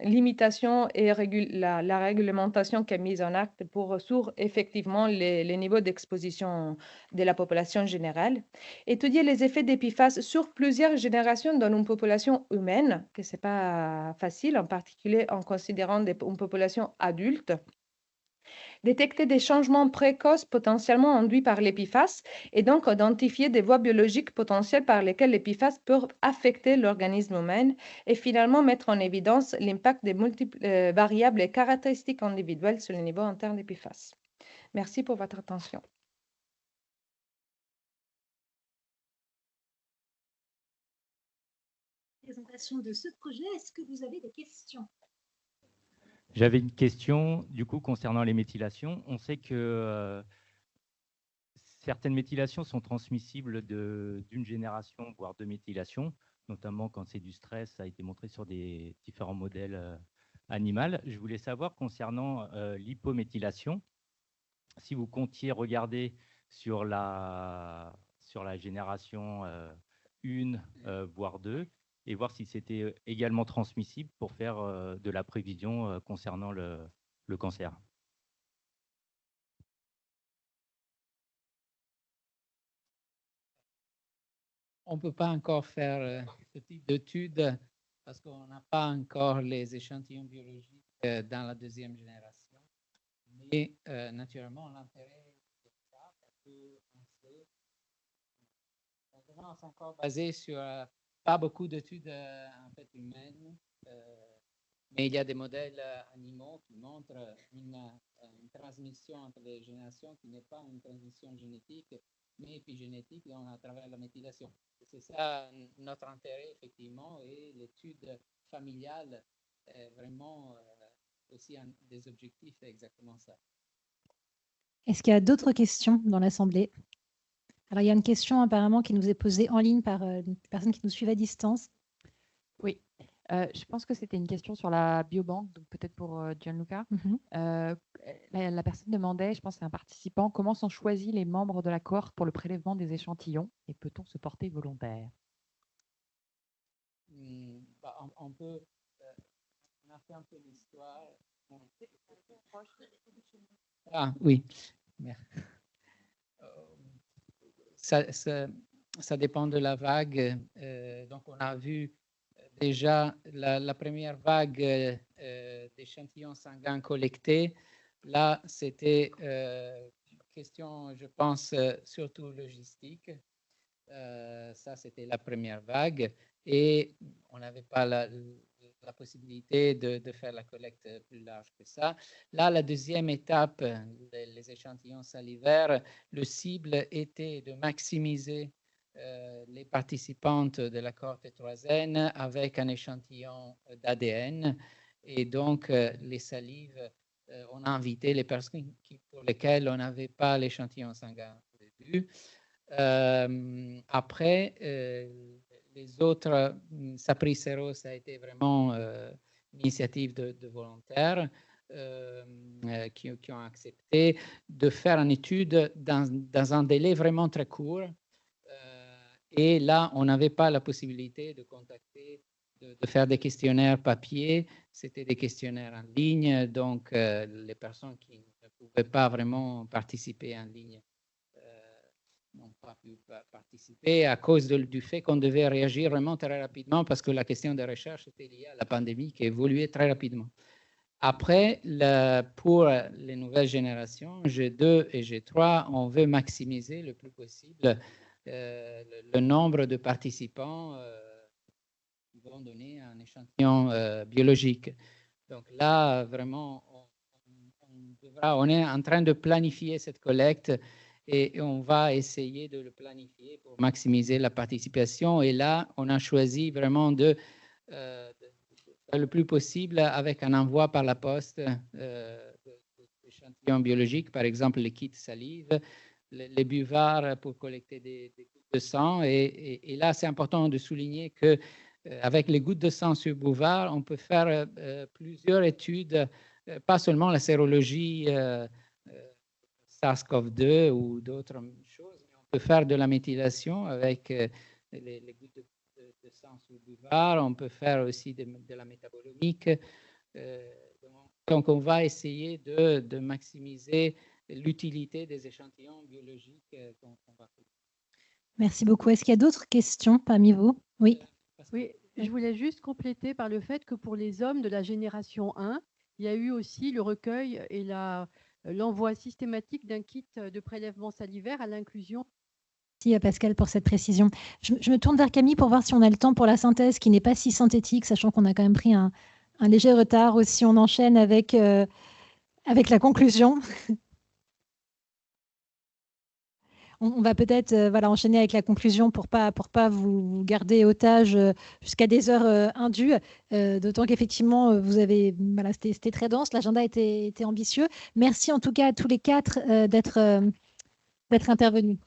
limitations et la réglementation qui est mise en acte sur effectivement les niveaux d'exposition de la population générale. Étudier les effets des PFAS sur plusieurs générations dans une population humaine, que ce n'est pas facile, en particulier en considérant une population adulte. Détecter des changements précoces potentiellement induits par les PFAS et donc identifier des voies biologiques potentielles par lesquelles les PFAS peuvent affecter l'organisme humain et finalement mettre en évidence l'impact des multiples variables et caractéristiques individuelles sur le niveau interne des PFAS. Merci pour votre attention. Présentation de ce projet. Est-ce que vous avez des questions? J'avais une question, du coup, concernant les méthylations. On sait que certaines méthylations sont transmissibles d'une génération, voire 2 méthylations, notamment quand c'est du stress. Ça a été montré sur des différents modèles animaux. Je voulais savoir, concernant l'hypométhylation, si vous comptiez regarder sur la génération 1, voire 2, et voir si c'était également transmissible pour faire de la prévision concernant le cancer. On ne peut pas encore faire ce type d'études parce qu'on n'a pas encore les échantillons biologiques dans la 2e génération. Mais naturellement, l'intérêt de ça, parce qu'on sait, maintenant, c'est encore basé sur pas beaucoup d'études en fait humaines, mais il y a des modèles animaux qui montrent une transmission entre les générations qui n'est pas une transmission génétique, mais épigénétique à travers la méthylation. C'est ça notre intérêt, effectivement, et l'étude familiale est vraiment aussi un des objectifs, c'est exactement ça. Est-ce qu'il y a d'autres questions dans l'Assemblée? Alors, il y a une question apparemment qui nous est posée en ligne par une personne qui nous suit à distance. Oui, je pense que c'était une question sur la biobanque, donc peut-être pour Gianluca. La personne demandait, je pense que c'est un participant, comment sont choisis les membres de la cohorte pour le prélèvement des échantillons et peut-on se porter volontaire? On peut, on a rappeler un peu l'histoire. Ah oui, merci. Ça dépend de la vague. Donc, on a vu déjà la première vague d'échantillons sanguins collectés. Là, c'était question, je pense, surtout logistique. Ça, c'était la première vague. Et on n'avait pas la possibilité de faire la collecte plus large que ça. Là, la deuxième étape, les échantillons salivaires, le cible était de maximiser les participantes de la cohorte 3N avec un échantillon d'ADN. Et donc, les salives, on a invité les personnes pour lesquelles on n'avait pas l'échantillon sanguin au début. Après, les autres, Sapri-Serros, ça a été vraiment une initiative de volontaires qui ont accepté de faire une étude dans un délai vraiment très court. Et là, on n'avait pas la possibilité de contacter, de faire des questionnaires papier. C'était des questionnaires en ligne. Donc, les personnes qui ne pouvaient pas vraiment participer en ligne n'ont pas pu participer à cause du fait qu'on devait réagir vraiment très rapidement parce que la question de recherche était liée à la pandémie qui évoluait très rapidement. Après, pour les nouvelles générations, G2 et G3, on veut maximiser le plus possible le nombre de participants qui vont donner un échantillon biologique. Donc là, vraiment, on est en train de planifier cette collecte et on va essayer de le planifier pour maximiser la participation. Et là, on a choisi vraiment de faire le plus possible avec un envoi par la poste d'échantillons biologiques, par exemple les kits salive, les buvards pour collecter des gouttes de sang. Et là, c'est important de souligner qu'avec les gouttes de sang sur buvard, on peut faire plusieurs études, pas seulement la sérologie SARS-CoV-2 ou d'autres choses, mais on peut faire de la méthylation avec les gouttes de sang sur buvard, on peut faire aussi de la métabolomique. Donc, on va essayer de maximiser l'utilité des échantillons biologiques qu'on va faire. Merci beaucoup. Est-ce qu'il y a d'autres questions parmi vous? Oui. Oui, je voulais juste compléter par le fait que pour les hommes de la génération 1, il y a eu aussi le recueil et l'envoi systématique d'un kit de prélèvement salivaire à l'inclusion. Merci à Pascal pour cette précision. Je me tourne vers Camille pour voir si on a le temps pour la synthèse qui n'est pas si synthétique, sachant qu'on a quand même pris un léger retard, ou si on enchaîne avec la conclusion. On va peut-être enchaîner avec la conclusion pour pas vous garder otage jusqu'à des heures indues, d'autant qu'effectivement, c'était très dense, l'agenda était ambitieux. Merci en tout cas à tous les quatre d'être intervenus.